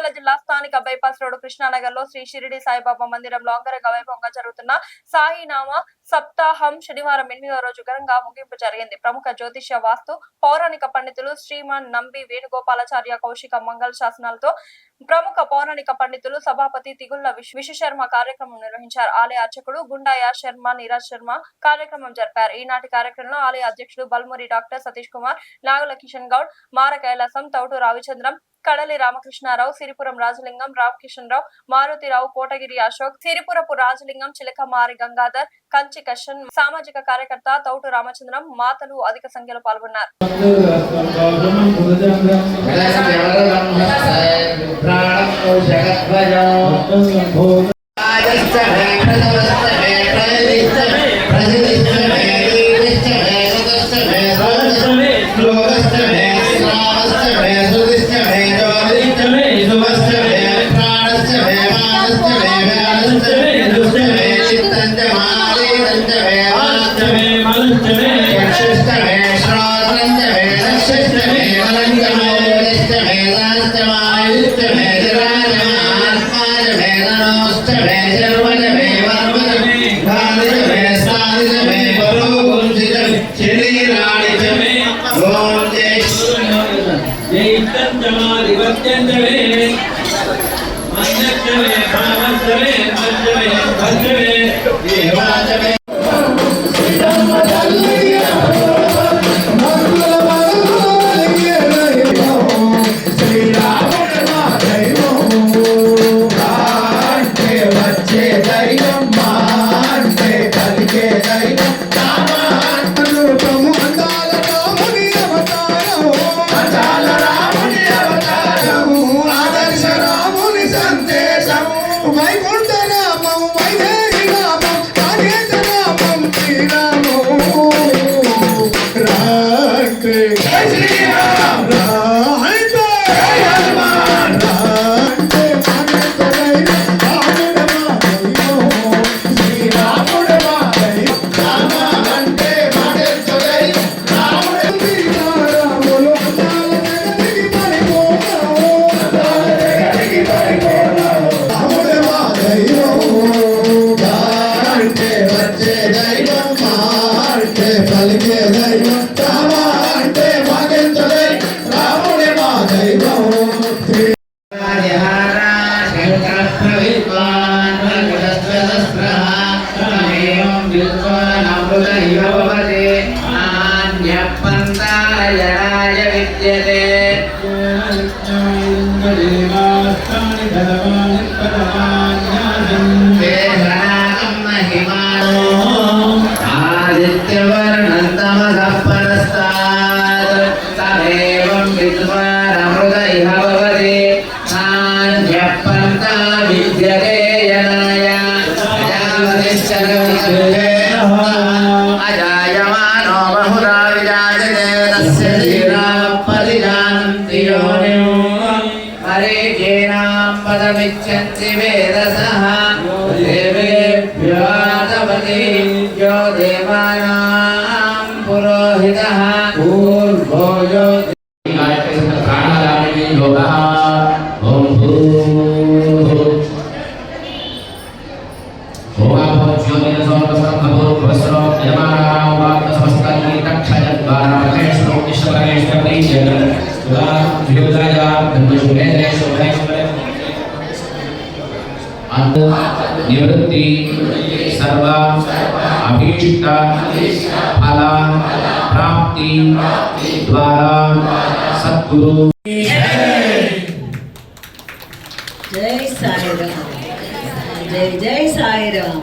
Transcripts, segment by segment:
నంద్యాల జిల్లా స్థానిక bypass road Krishna Nagar లో శ్రీ షిరిడి సాయిబాబా మందిరంలో అంగరంగ వైభవంగా జరుగుతున్న సాయినామ సప్తాహం శనివారం 8వ రోజు ఘనంగా ముగింపు జరిగింది. ప్రముఖ జ్యోతిష్య వాస్తు పౌరాణిక పండితులు శ్రీమాన్ నంబి వేణుగోపాలాచార్య కౌశిక మంగళ శాసనాలతో ప్రముఖ పౌరాణిక పండితులు సభాపతి తిగుళ్ల విశ్వశర్మ కార్యక్రమం నిర్వహించారు. ఆలయ అర్చకుడు గుండాయ శర్మ నీరజ్ శర్మ కార్యక్రమం జరిపారు. ఈనాటి కార్యక్రమంలో ఆలయ అధ్యక్షుడు బల్మూరి డాక్టర్ సతీష్ కుమార్, నాగుల కిషన్ గౌడ్, మార కైలాసం, తౌటు రావిచంద్రం, కడలి రామకృష్ణారావు, సిరిపురం రాజలింగం, రామకిషన్ రావు, మారుతిరావు, కోటగిరి అశోక్, సిరిపురపు రాజలింగం, చిలకమారి గంగాధర్, కంచి కషన్, సామాజిక కార్యకర్త తౌటు రామచంద్రం, మాతలు అధిక సంఖ్యలో పాల్గొన్నారు. निवृत्ति सर्व अभीष्ट फल प्राप्ति द्वारा सद्गुरु जय साई राम, जय जय साई राम,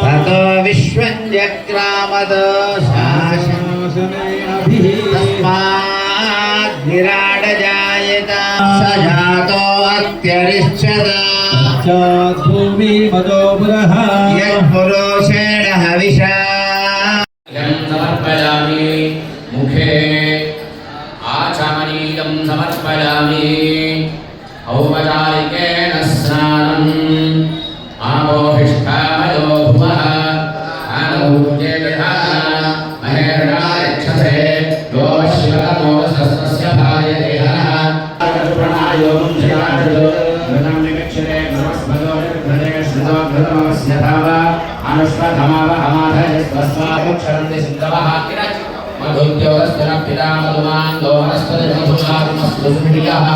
ततो विश्वञ्जक्रामदो तस्माद् विराट जायत स जातो अत्यरिष्यत भूमि मदो पुरः यत्पुरुषेण हविषा समर्पयामि मुखे आचमनीयं समर्पयामि औपचारिकेण स्नानम् आपोहिष्ठामयो भुवः आनूर्जे विधान महेरणायक्षसे यो शिवतमो सस्तस्य भार्यदेहः अर्पणायोगं शिवादयो घृतं विमिक्षते नमस्मदो निर्घृते श्रुतो घृतमस्य धाव अनुष्वधमाव अमाधय स्वस्वाक्षरन्ति सिन्धवः मधुद्योगस्थिर पिता मधुमान् दोहनस्पतिमधुमागमस्तु सुमिलियः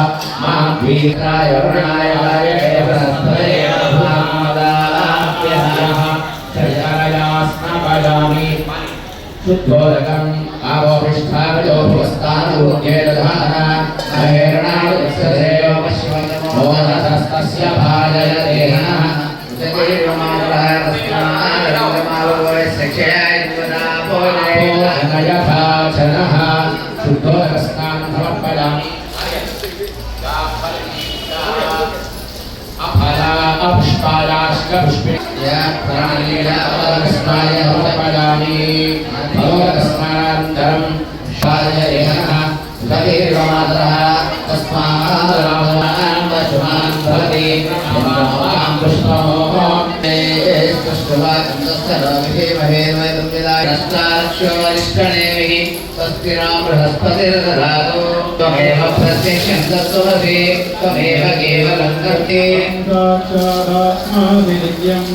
माद्वीकाय वरुणाय वाय देवरस्पते मधुमादाप्यः चयायास्मपजामि शुद्धोदकम् आवोष्ठावयो भुवस्तानूर्जे दधानः महेरणायुक्सदेयो पश्वतमो मोहनस्तस्य भाजयदेहनः उदगीर्मावः तस्मादमावोयस्य क्षयायत्वदापोजयथाचनः शुद्धोदकस्नानं समर्पयामि अफला अपुष्पायाश्कपुष्पिण्या प्राणीला अपरस्माय समर्पयामि भगवतस्मरणानन्तरं शायदेहनः उदगीर्मातरः तस्मात् रामवान् पशुमान् भवति रामां पुष्पमो स्वस्तिरां बृहस्पतिर्दधातु त्वमेव प्रत्यक्षं तत्त्वमसि त्वमेव केवलं कर्ते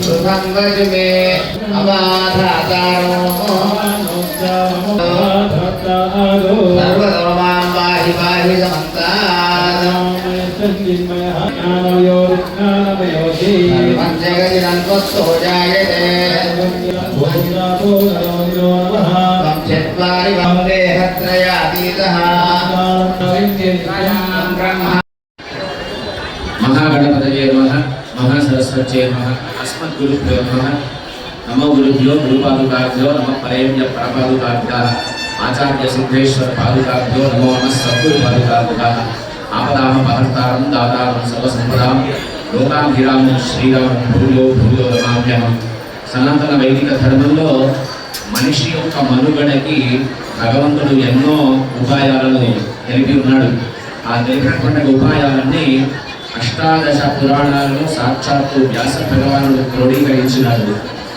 सुखं वच मे अबाधातारो सर्वधर्मां पाहि पाहि समन्तात् सर्वं जगदिदं त्वत्तो जायते त्वं चत्वारि देहत्रयातीतः महागणपतये नमः महासरस्वत्यै नमः अस्मद्गुरुभ्यो नमः नमो गुरुभ्यो गुरुपादुकाभ्यो नमः परेभ्य परपादुकाभ्यः आचार्य सिद्धेश्वर पादुकाभ्यो नमो नमः सद्गुरुपादुकाभ्यः आपदामपहर्तारं दातारं सर्वसम्पदां लोकाभिरामं శ్రీరామం భూయో భూయో నమామ్యహం. సనాతన వైదిక ధర్మంలో మనిషి యొక్క మనుగడకి భగవంతుడు ఎన్నో ఉపాయాలను తెలిపి ఉన్నాడు. ఆ తెలిపినటువంటి ఉపాయాలన్నీ అష్టాదశ పురాణాలలో సాక్షాత్తు వ్యాస భగవానుడు క్రోడీకరించినాడు.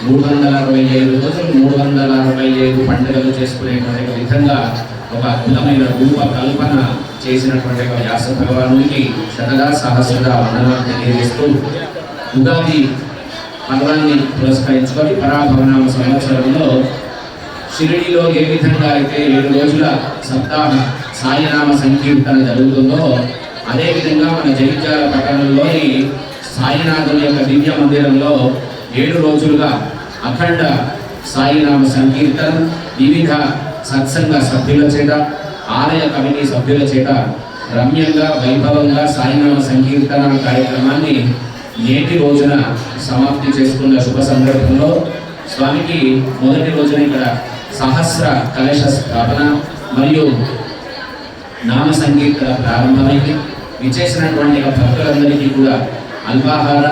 365 రోజులు 365 పండుగలు చేసుకునేటువంటి విధంగా ఒక అద్భుతమైన రూప కల్పన చేసినటువంటి వ్యాస భగవానుడికి శతదా సహస్రదా వందనాలు తెలియజేస్తూ ఉగాది పర్వాన్ని పురస్కరించుకొని పరాభవనామ సంవత్సరంలో షిరిడిలో ఏ విధంగా అయితే 7 రోజుల సప్తాహ సాయినామ సంకీర్తన జరుగుతుందో అదేవిధంగా మన జగిత్యాల పట్టణంలోని సాయినాథుని యొక్క దివ్య మందిరంలో 7 రోజులుగా అఖండ సాయినామ సంకీర్తన వివిధ సత్సంగ సభ్యుల చేత ఆలయ కమిటీ సభ్యుల చేత రమ్యంగా వైభవంగా సాయినామ సంకీర్తన కార్యక్రమాన్ని నేటి రోజున సమాప్తి చేసుకున్న శుభ సందర్భంలో స్వామికి మొదటి రోజున ఇక్కడ సహస్ర కలశ స్థాపన మరియు నామ సంకీర్తన ప్రారంభమైంది. విచ్చేసినటువంటి భక్తులందరికీ కూడా అల్పాహార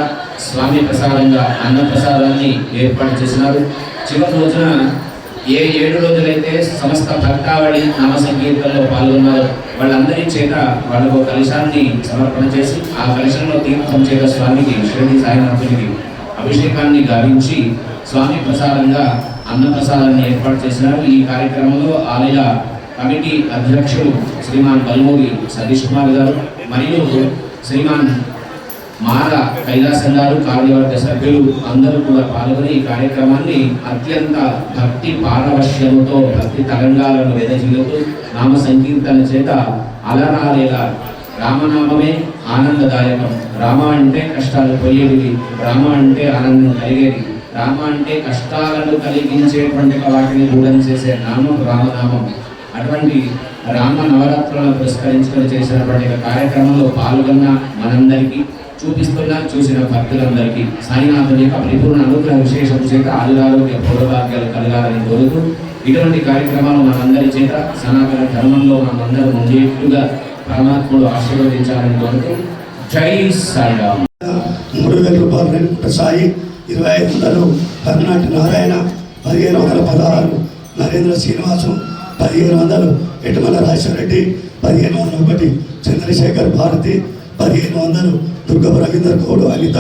స్వామి ప్రసాదంగా అన్న ప్రసాదాన్ని ఏర్పాటు చేసినారు. చివరి రోజున ఏ 7 రోజులైతే సమస్త భక్తావళి నామ సంకీర్తనలో పాల్గొన్నారో వాళ్ళందరి చేత వాళ్ళకు కలశాన్ని సమర్పణ చేసి ఆ కలశంలో తీర్థం చేత స్వామికి షిరిడి సాయినాథునికి అభిషేకాన్ని గావించి స్వామి ప్రసాదంగా అన్న ప్రసాదాన్ని ఏర్పాటు చేసినారు. ఈ కార్యక్రమంలో ఆలయ కమిటీ అధ్యక్షులు శ్రీమాన్ బల్మూరి సతీష్ కుమార్ గారు మరియు శ్రీమాన్ మార కైలాసం గారు కార్యవర్గ సభ్యులు అందరూ కూడా పాల్గొని ఈ కార్యక్రమాన్ని అత్యంత భక్తి పారవశ్యముతో భక్తి తరంగాలను వెదజల్లుతూ నామ సంకీర్తన చేత అలరాలేలా రామనామమే ఆనందదాయకం. రామ అంటే కష్టాలు పోయేది, రామ అంటే ఆనందం కలిగేది, రామ అంటే కష్టాలను కలిగించేటువంటి వాటిని దూరం చేసే నామం రామనామం. అటువంటి రామ నవరాత్రులను పురస్కరించుకొని చేసినటువంటి కార్యక్రమంలో పాల్గొన్న మనందరికీ చూసిన భక్తులందరికీ సాయినాథుడి యొక్క పరిపూర్ణ అనుగ్రహ విశేషం చేత ఆయురారోగ్య పౌరభాగ్యాలు కలగాలని కోరుతూ ఇటువంటి కార్యక్రమాలు మనందరి చేత సనాతన ధర్మంలో మనందరం ఉండేట్టుగా పరమాత్ముడు ఆశీర్వదించాలని కోరుతూ జై సాయిరామ్. 3,000 రూపాయలు వెనుకుంట సాయి, 2,500 కర్ణాటి నారాయణ, 1,516 నరేంద్ర శ్రీనివాసు, 1,500 ఎటుమల రాజశేఖరెడ్డి, 1,501 చంద్రశేఖర్ భారతి, 1,500 దుర్గపు రవీందర్ గౌడ్ అనిత,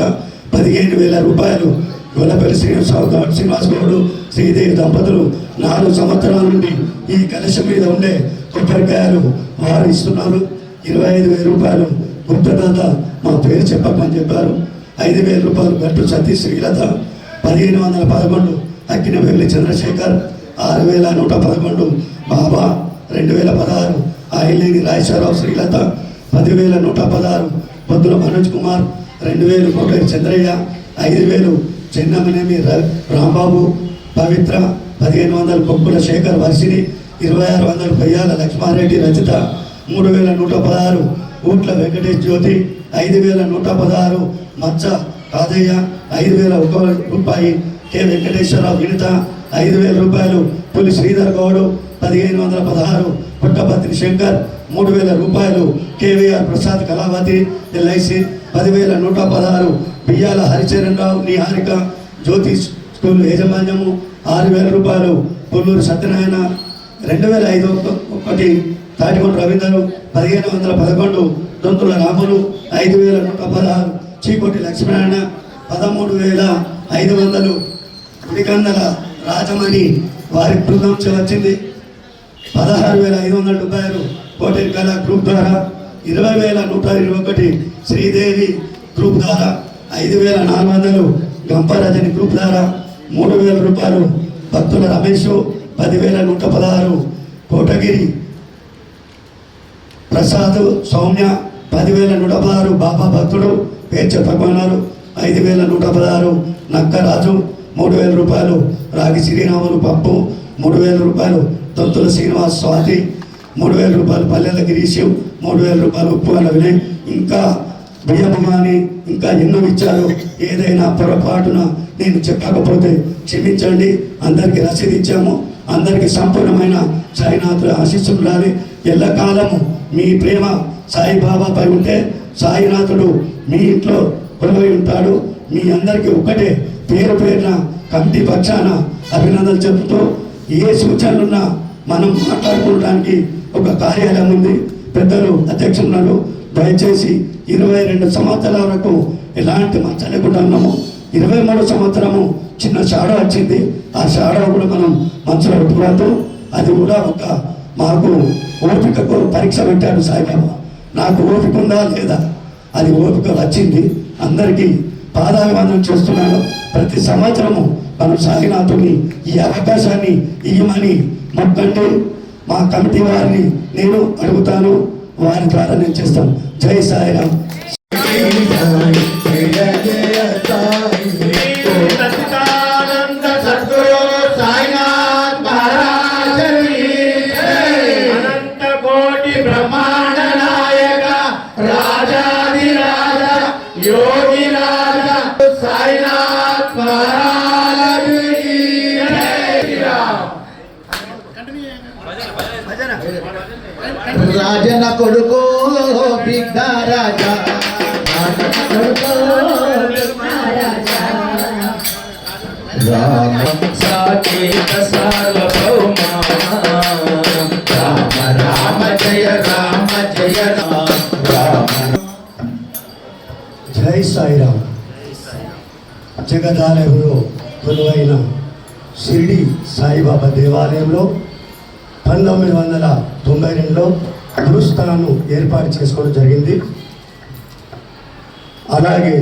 15,000 రూపాయలు గొల్లపల్లి శ్రీనివాస్ గౌడ్ శ్రీదేవి దంపతులు 4 సంవత్సరాల నుండి ఈ కలశం మీద ఉండే కొబ్బరికాయలు వారు ఇస్తున్నారు. 25,000 రూపాయలు గుప్తదాత మా పేరు చెప్పకమని చెప్పారు. 5,000 రూపాయలు గట్టు సతీ శ్రీలత, 1,511 అక్కినవెల్లి చంద్రశేఖర్, 6,111 బాబా, 2,016 ఆయిలేని రాజేశ్వరరావు శ్రీలత, 10,116 పొద్దుల మనోజ్ కుమార్, 2,000 కోటేరు చంద్రయ్య, 5,000 చెన్నమనేమి రాంబాబు పవిత్ర, 1,500 కొక్కుల శేఖర్ వర్షిని, 2,600 కొయ్యాల లక్ష్మారెడ్డి రచిత, 3,116 ఊట్ల వెంకటేష్ జ్యోతి, 5,116 మచ్చ కాదయ్య, 5,001 రూపాయి కె వెంకటేశ్వరరావు వినిత, 5,000 రూపాయలు పులి శ్రీధర్ గౌడ్, 1,516 పుట్టపత్రి శంకర్, 3,000 రూపాయలు కేవీఆర్ ప్రసాద్ కళావతి ఎల్ఐసి, 10,116 బియ్యాల హరిచరణ్ రావు నిహారిక జ్యోతి స్కూల్ యాజమాన్యము, 6,000 రూపాయలు పుల్లూరు సత్యనారాయణ, 2,501 తాటికొండ రవీందరు, 1,511 దొంతుల రాములు, 5,116 చీకోటి లక్ష్మీనారాయణ, 13,500 ఉడికందల రాజమణి వారి బృందం వచ్చింది. 16,500 రూపాయలు కోటేరు కళ గ్రూప్ ద్వారా, 20,121 శ్రీదేవి గ్రూప్ ద్వారా, 5,400 గంపరజని గ్రూప్ ద్వారా, 3,000 రూపాయలు భక్తుల రమేష్, 10,116 కోటగిరి ప్రసాద్ సౌమ్య, 10,116 బాబా భక్తుడు పేరు చెప్పమన్నారు, 5,116 నక్కరాజు, 3,000 రూపాయలు రాగి శ్రీరాములు పప్పు, 3,000 రూపాయలు తొంతుల శ్రీనివాస్ స్వాతి, 3,000 రూపాయలు పల్లెల గిరీష్, 3,000 రూపాయలు ఉప్పుగల వినయ్, ఇంకా బియ్యము కానీ ఇంకా ఎన్నో ఇచ్చారు. ఏదైనా పొరపాటున నేను చెప్పకపోతే క్షమించండి. అందరికీ రసీదు ఇచ్చాము. అందరికీ సంపూర్ణమైన సాయినాథుల ఆశీస్సులు ఉండాలి. ఎల్లకాలము మీ ప్రేమ సాయిబాబాపై ఉంటే సాయినాథుడు మీ ఇంట్లో కొలువై ఉంటాడు. మీ అందరికీ ఒకటే పేరు పేరున కమిటీ పక్షాన అభినందనలు చెబుతూ ఏ సూచనలున్నా మనం మాట్లాడుకోవడానికి ఒక కార్యాలయం ఉంది. పెద్దలు అధ్యక్షులు దయచేసి 22 సంవత్సరాల వరకు ఎలాంటి మచ్చ లేకుండా ఉన్నాము. 23 సంవత్సరము చిన్న షాడో వచ్చింది. ఆ షాడో కూడా మనం మనసులో పెట్టుకోవద్దు. అది కూడా ఒక మాకు ఓపికకు పరీక్ష పెట్టాడు సాయిబాబా. నాకు ఓపిక ఉందా లేదా, అది ఓపిక వచ్చింది. అందరికీ పాదాభివందనం చేస్తున్నాను. ప్రతి సంవత్సరము మనం సాయినాథుని ఈ అవకాశాన్ని ఇవ్వమని మొక్కండి. మా కమిటీ వారిని నేను అడుగుతాను, వారి ద్వారా నేను చేస్తాను. జై సాయిరామ్. రాజన కొడుకో బిడ్డ రాజా, రామ సాకేత సార్వభౌమ, రామ రామ జయ రామ జయ రామ. జై సాయిరామ్. జగదాలయంలో కొలువైన షిరిడి సాయిబాబా దేవాలయంలో 1992లో గురుస్థానం ఏర్పాటు చేసుకోవడం జరిగింది. అలాగే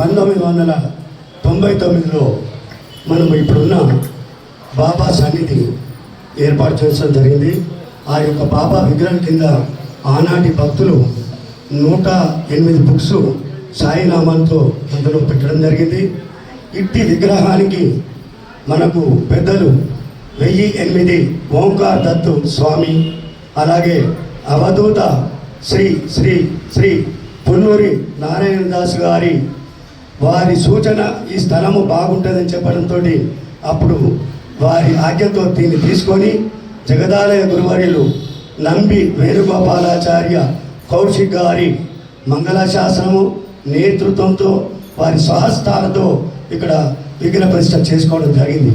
1999లో మనం ఇప్పుడున్న బాబా సన్నిధి ఏర్పాటు చేయడం జరిగింది. ఆ యొక్క బాబా విగ్రహం కింద ఆనాటి భక్తులు 108 బుక్స్ సాయినామాలతో అందులో పెట్టడం జరిగింది. ఇట్టి విగ్రహానికి మనకు పెద్దలు 1008 ఓంకార్ దత్తు స్వామి, అలాగే అవధూత శ్రీ శ్రీ శ్రీ పుల్లూరి నారాయణదాస్ గారి వారి సూచన ఈ స్థలము బాగుంటుందని చెప్పడంతో అప్పుడు వారి ఆజ్ఞతో దీన్ని తీసుకొని జగదాలయ గురువర్యులు నంబి వేణుగోపాలాచార్య కౌశిక్ గారి మంగళశాసనము నేతృత్వంతో వారి స్వహస్తాలతో ఇక్కడ విగ్రహ ప్రతిష్ఠ చేసుకోవడం జరిగింది.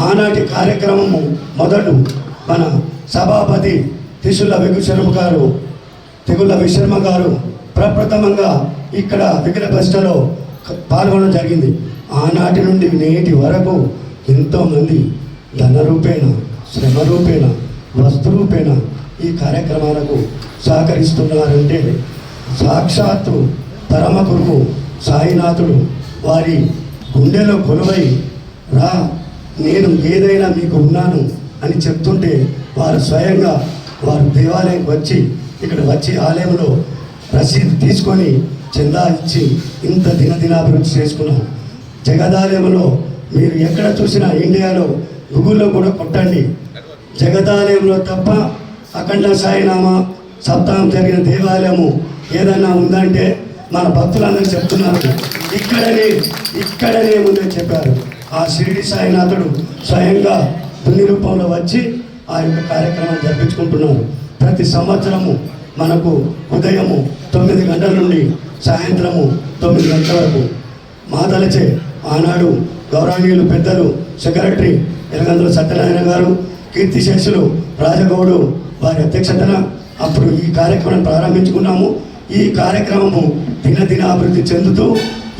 ఆనాటి కార్యక్రమము మొదలు మన సభాపతి తిరుల విశర్మ గారు ప్రప్రథమంగా ఇక్కడ విగ్రహ ప్రతిష్టలో పాల్గొనడం జరిగింది. ఆనాటి నుండి నేటి వరకు ఎంతోమంది ధన రూపేణ, శ్రమ రూపేణ, వస్తు రూపేణ ఈ కార్యక్రమాలకు సహకరిస్తున్నారంటే సాక్షాత్తు పరమ గురువు సాయినాథుడు వారి గుండెలో కొలువై రా నేను ఏదైనా మీకు ఉన్నాను అని చెప్తుంటే వారు స్వయంగా వారు దేవాలయంకి వచ్చి ఇక్కడ వచ్చి ఆలయంలో రసీదు తీసుకొని చందా ఇచ్చి ఇంత దినదినాభివృద్ధి చేసుకున్నాం. జగదాలయంలో మీరు ఎక్కడ చూసినా ఇండియాలో గూగుల్లో కూడా కొట్టండి, జగదాలయంలో తప్ప అఖండ సాయినామ సప్తాహం జరిగిన దేవాలయము ఏదైనా ఉందంటే మన భక్తులందరూ చెప్తున్నారు. ఇక్కడనే ముందే చెప్పారు. ఆ షిరిడి సాయినాథుడు స్వయంగా దుని రూపంలో వచ్చి ఆ యొక్క కార్యక్రమం జరిపించుకుంటున్నారు. ప్రతి సంవత్సరము మనకు ఉదయము 9 గంటల నుండి సాయంత్రము 9 గంటల వరకు మాతలచే ఆనాడు గౌరవనీయులు పెద్దలు సెక్రటరీ ఎలగందుల సత్యనారాయణ గారు, కీర్తిశేషులు రాజగౌడు వారి అధ్యక్షతన అప్పుడు ఈ కార్యక్రమం ప్రారంభించుకున్నాము. ఈ కార్యక్రమము దినదిన అభివృద్ధి చెందుతూ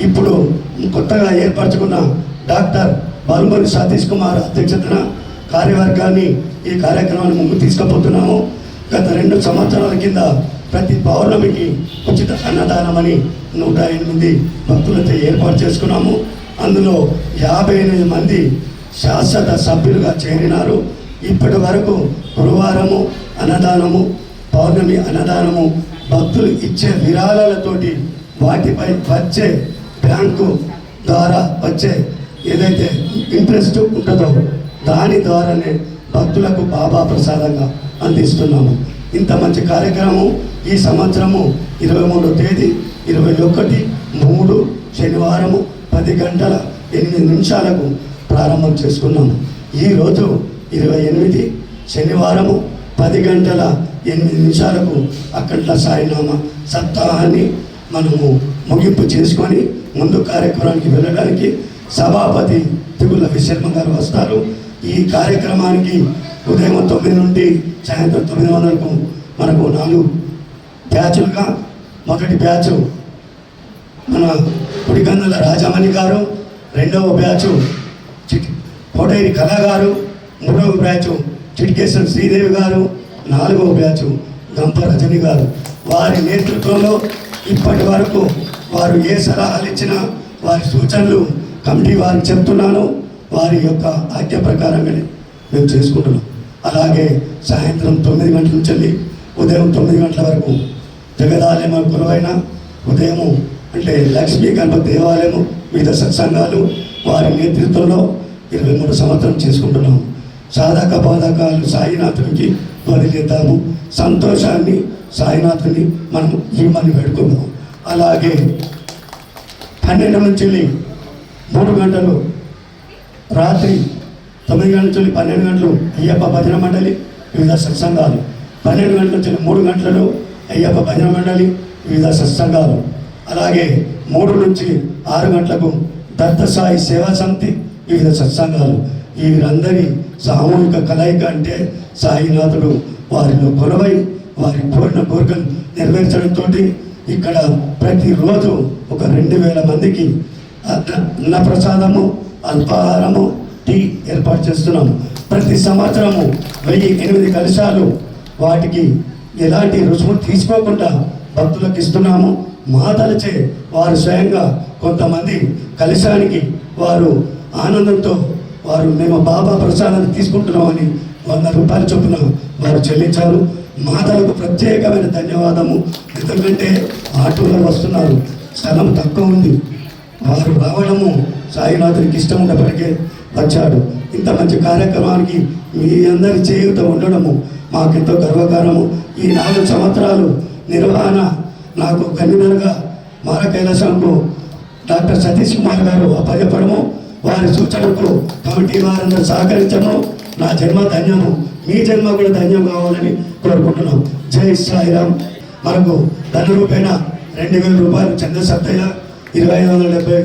ఇప్పుడు కొత్తగా ఏర్పరచుకున్న డాక్టర్ బాలుమరి సతీష్ కుమార్ అధ్యక్షతన కార్యవర్గాన్ని ఈ కార్యక్రమాన్ని ముందుకు తీసుకుపోతున్నాము. గత 2 సంవత్సరాల కింద ప్రతి పౌర్ణమికి ఉచిత అన్నదానమని 108 భక్తులతో ఏర్పాటు చేసుకున్నాము. అందులో 58 మంది శాశ్వత సభ్యులుగా చేరినారు. ఇప్పటి వరకు గురువారము అన్నదానము, పౌర్ణమి అన్నదానము, భక్తులు ఇచ్చే విరాళాలతోటి వాటిపై వచ్చే బ్యాంకు ద్వారా వచ్చే ఏదైతే ఇంట్రెస్ట్ ఉంటుందో దాని ద్వారానే భక్తులకు బాబా ప్రసాదంగా అందిస్తున్నాము. ఇంత మంచి కార్యక్రమం ఈ సంవత్సరము 23వ తేదీ 21/3 శనివారము 10 గంటల 8 నిమిషాలకు ప్రారంభం చేసుకున్నాము. ఈరోజు 28 శనివారము 10 గంటల 8 నిమిషాలకు అఖండ సాయినామ సప్తాహాన్ని మనము ముగింపు చేసుకొని ముందు కార్యక్రమానికి వెళ్ళడానికి సభాపతి తిరుల విశర్మ గారు వస్తారు. ఈ కార్యక్రమానికి ఉదయం 9 నుండి సాయంత్రం 9 వరకు మనకు 4 బ్యాచులుగా, మొదటి బ్యాచ్ మన కుడికందుల రాజమణి గారు, రెండవ బ్యాచ్ కోటేరి కళ గారు, మూడవ బ్యాచ్ చిటికేశ్వర శ్రీదేవి గారు, 4వ బ్యాచ్ గంప రజని గారు. వారి నేతృత్వంలో ఇప్పటి వరకు వారు ఏ సలహాలు ఇచ్చినా వారి సూచనలు కమిటీ వారికి చెప్తున్నాను. వారి యొక్క ఆజ్ఞ ప్రకారంగానే మేము చేసుకుంటున్నాం. అలాగే సాయంత్రం 9 గంటల నుంచి ఉదయం 9 గంటల వరకు జగదాలయం కులవైన ఉదయము అంటే లక్ష్మీ గణపతి దేవాలయము, వివిధ సత్సంగాలు వారి నేతృత్వంలో 23 సంవత్సరం చేసుకుంటున్నాము. సాధక బాధకాలు సాయినాథునికి వదిలేద్దాము, సంతోషాన్ని సాయినాథుని మనం ఇవ్వమని పెట్టుకుందాం. అలాగే 12 నుంచి 3 గంటలు, రాత్రి 9 గంటల నుంచి 12 గంటలు అయ్యప్ప భజన మండలి, వివిధ సత్సంగాలు. 12 గంటల నుంచి 3 గంటలు అయ్యప్ప భజన మండలి, వివిధ సత్సంగాలు. అలాగే 3 నుంచి 6 గంటలకు దత్త సాయి సేవా సమితి, వివిధ సత్సంగాలు. వీరందరి సామూహిక కలయిక అంటే సాయినాథుడు వారిలో కొలువై వారి కోరికలు నెరవేర్చడంతో ఇక్కడ ప్రతిరోజు ఒక 2000 మందికి అన్నప్రసాదము, అల్పాహారము, టీ ఏర్పాటు చేస్తున్నాము. ప్రతి సంవత్సరము 1008 కలశాలు వాటికి ఎలాంటి రుసుము తీసుకోకుండా భక్తులకు ఇస్తున్నాము. మాతలచే వారు స్వయంగా కొంతమంది కలశానికి వారు ఆనందంతో వారు మేము బాబా ప్రసాదాన్ని తీసుకుంటున్నామని 100 రూపాయల చొప్పున వారు చెల్లించారు. మాతలకు ప్రత్యేకమైన ధన్యవాదము. ఎందుకంటే ఆటోలో వస్తున్నారు, స్థలం తక్కువ ఉంది. వారు రావడము సాయినాథునికి ఇష్టం ఉన్నప్పటికే వచ్చాడు. ఇంత మంచి కార్యక్రమానికి మీ అందరి చేయూత ఉండడము మాకెంతో గర్వకారము. ఈ 4 సంవత్సరాలు నిర్వహణ నాకు కన్వీనర్గా మార కైలాసంకు డాక్టర్ సతీష్ కుమార్ గారు అప్పచెప్పడము, వారి సూచనకు కమిటీ వారందరూ సహకరించము. నా జన్మ ధన్యము, మీ జన్మ కూడా ధన్యం కావాలని కోరుకుంటున్నాం. జై సాయిరామ్. మనకు ధన రూపేణ 2000 రూపాయలు చంద్ర సత్తయ్య, 2570